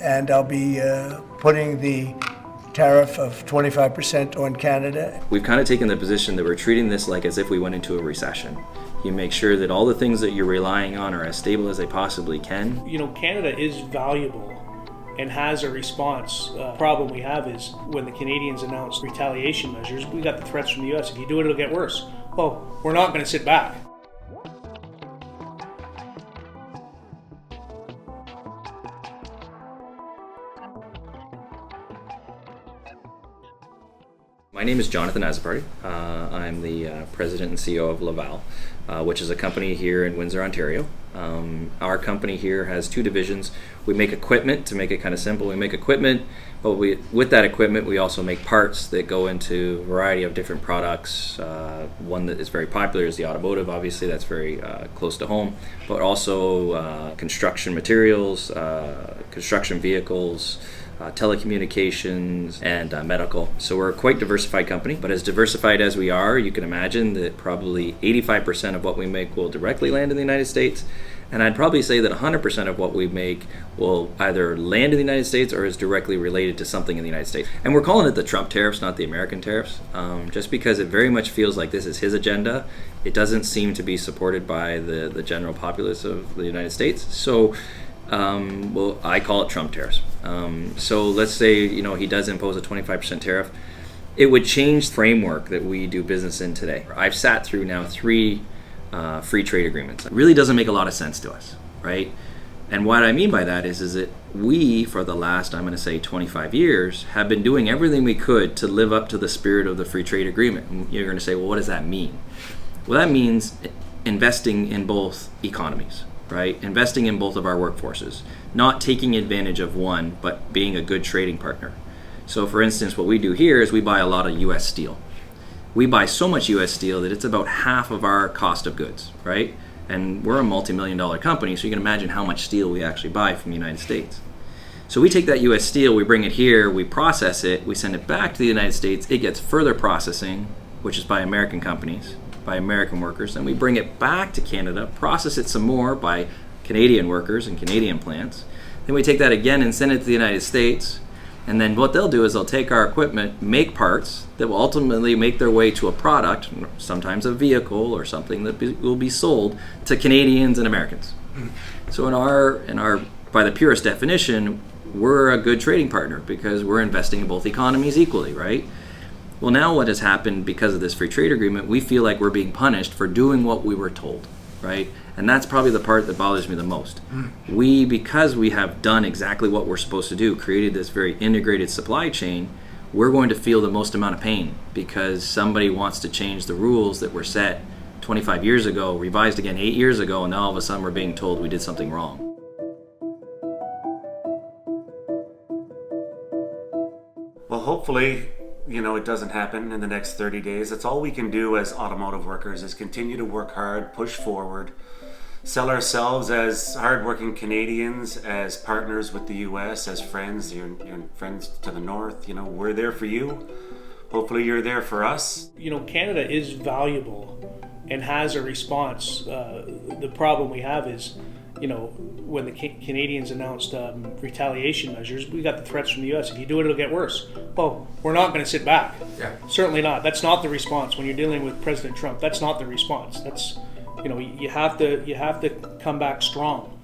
and I'll be putting the tariff of 25% on Canada. We've kind of taken the position that we're treating this like as if we went into a recession. You make sure that all the things that you're relying on are as stable as they possibly can. You know, Canada is valuable and has a response. Problem we have is when the Canadians announced retaliation measures, we got the threats from the US. If you do it, it'll get worse. Well, we're not going to sit back. My name is Jonathan Azaparty. I'm the president and CEO of Laval, which is a company here in Windsor, Ontario. Our company here has two divisions. We make equipment, to make it kind of simple. We make equipment, but with that equipment, we also make parts that go into a variety of different products. One that is very popular is the automotive, obviously, that's very close to home, but also construction materials, construction vehicles, telecommunications, and medical. So we're a quite diversified company, but as diversified as we are, you can imagine that probably 85% of what we make will directly land in the United States, and I'd probably say that 100% of what we make will either land in the United States or is directly related to something in the United States. And we're calling it the Trump tariffs, not the American tariffs, just because it very much feels like this is his agenda. It doesn't seem to be supported by the general populace of the United States. So well, I call it Trump tariffs. So let's say, he does impose a 25% tariff. It would change the framework that we do business in today. I've sat through now 3 free trade agreements. It really doesn't make a lot of sense to us, right? And what I mean by that is that we, for the last, I'm going to say 25 years, have been doing everything we could to live up to the spirit of the free trade agreement. And you're going to say, well, what does that mean? Well, that means investing in both economies. Right? Investing in both of our workforces, not taking advantage of one, but being a good trading partner. So for instance, what we do here is we buy a lot of US steel. We buy so much US steel that it's about half of our cost of goods, right? And we're a multi-million-dollar company, so you can imagine how much steel we actually buy from the United States. So we take that US steel, we bring it here, we process it, we send it back to the United States, it gets further processing, which is by American companies, by American workers, and we bring it back to Canada, process it some more by Canadian workers and Canadian plants. Then we take that again and send it to the United States, and then what they'll do is they'll take our equipment, make parts that will ultimately make their way to a product, sometimes a vehicle or something that will be sold to Canadians and Americans. So in our by the purest definition, we're a good trading partner because we're investing in both economies equally, right? Well, now what has happened because of this free trade agreement, we feel like we're being punished for doing what we were told, right? And that's probably the part that bothers me the most. Because we have done exactly what we're supposed to do, created this very integrated supply chain, we're going to feel the most amount of pain because somebody wants to change the rules that were set 25 years ago, revised again 8 years ago, and now all of a sudden we're being told we did something wrong. Well, hopefully, it doesn't happen in the next 30 days. That's all we can do as automotive workers is continue to work hard, push forward, sell ourselves as hardworking Canadians, as partners with the US, as friends, your friends to the north. We're there for you. Hopefully you're there for us. Canada is valuable and has a response. The problem we have is, when the Canadians announced retaliation measures, we got the threats from the US. If you do it, it'll get worse. Well, we're not going to sit back. Yeah. Certainly not. That's not the response. When you're dealing with President Trump, that's not the response. That's, you have to come back strong.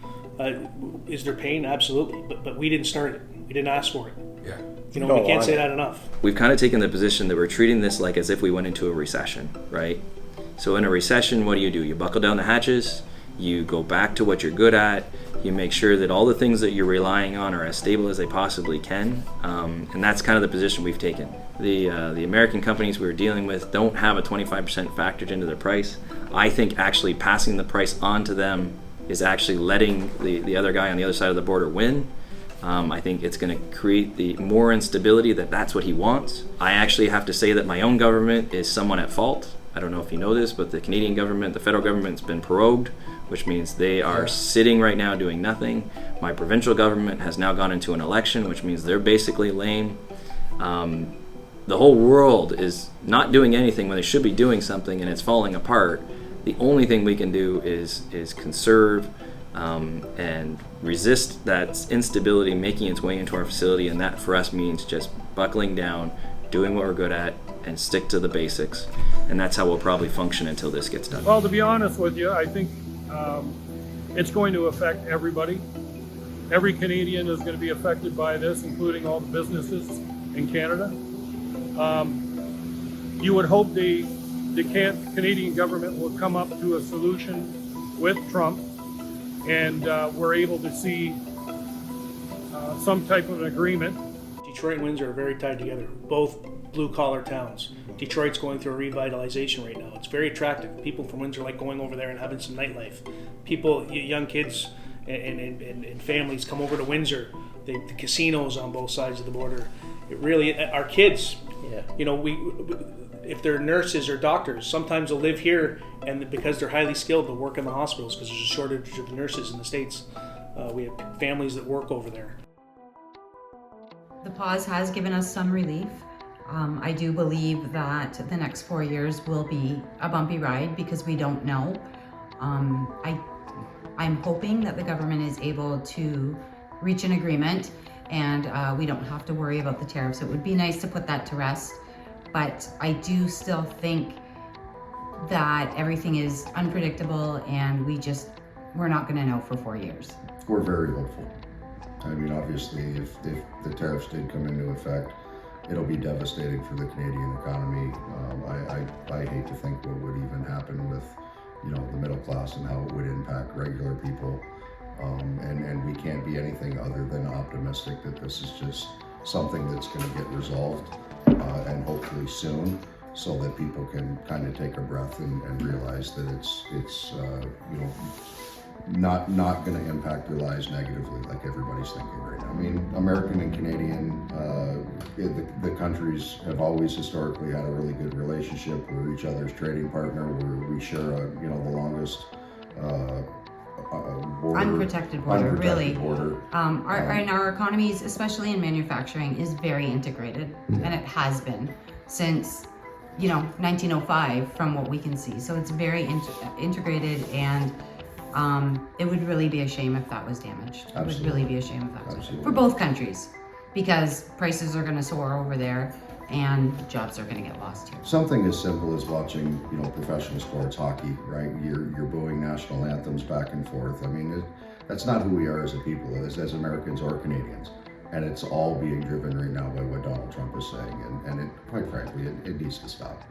Is there pain? Absolutely. But we didn't start it. We didn't ask for it. Yeah. We can't say that enough. We've kind of taken the position that we're treating this like as if we went into a recession, right? So in a recession, what do? You buckle down the hatches, you go back to what you're good at, you make sure that all the things that you're relying on are as stable as they possibly can, and that's kind of the position we've taken. The American companies we're dealing with don't have a 25% factored into their price. I think actually passing the price on to them is actually letting the other guy on the other side of the border win. I think it's going to create the more instability that's what he wants. I actually have to say that my own government is somewhat at fault. I don't know if you know this, but the Canadian government, the federal government's been prorogued, which means they are sitting right now doing nothing. My provincial government has now gone into an election, which means they're basically lame. The whole world is not doing anything when they should be doing something, and it's falling apart. The only thing we can do is conserve and resist that instability making its way into our facility, and that for us means just buckling down, doing what we're good at, and stick to the basics. And that's how we'll probably function until this gets done. Well, to be honest with you, I think it's going to affect everybody. Every Canadian is going to be affected by this, including all the businesses in Canada. You would hope the Canadian government will come up to a solution with Trump, and we're able to see some type of an agreement. Detroit and Windsor are very tied together, both blue-collar towns. Detroit's going through a revitalization right now. It's very attractive. People from Windsor like going over there and having some nightlife. People, young kids and families come over to Windsor. The casinos on both sides of the border. It really, our kids, you know, if they're nurses or doctors, sometimes they'll live here, and because they're highly skilled, they'll work in the hospitals because there's a shortage of nurses in the States. We have families that work over there. The pause has given us some relief. I do believe that the next 4 years will be a bumpy ride because we don't know. I'm hoping that the government is able to reach an agreement and we don't have to worry about the tariffs. It would be nice to put that to rest, but I do still think that everything is unpredictable and we're not gonna know for 4 years. We're very hopeful. I mean, obviously, if the tariffs did come into effect, it'll be devastating for the Canadian economy. I hate to think what would even happen with, you know, the middle class and how it would impact regular people. And we can't be anything other than optimistic that this is just something that's going to get resolved and hopefully soon, so that people can kind of take a breath and realize that it's you know, not going to impact their lives negatively like everybody's thinking right now. I mean, American and Canadian, the countries have always historically had a really good relationship. We're each other's trading partner. We share the longest border, Unprotected border, really. Border. Our economies, especially in manufacturing, is very integrated, and it has been since 1905 from what we can see. So it's very integrated, and it would really be a shame if that was damaged. Absolutely. It would really be a shame if that was damaged. Absolutely. For both countries, because prices are going to soar over there and jobs are going to get lost here. Something as simple as watching, professional sports, hockey, right? You're booing national anthems back and forth. I mean, that's not who we are as a people, as Americans or Canadians. And it's all being driven right now by what Donald Trump is saying. And quite frankly, it needs to stop.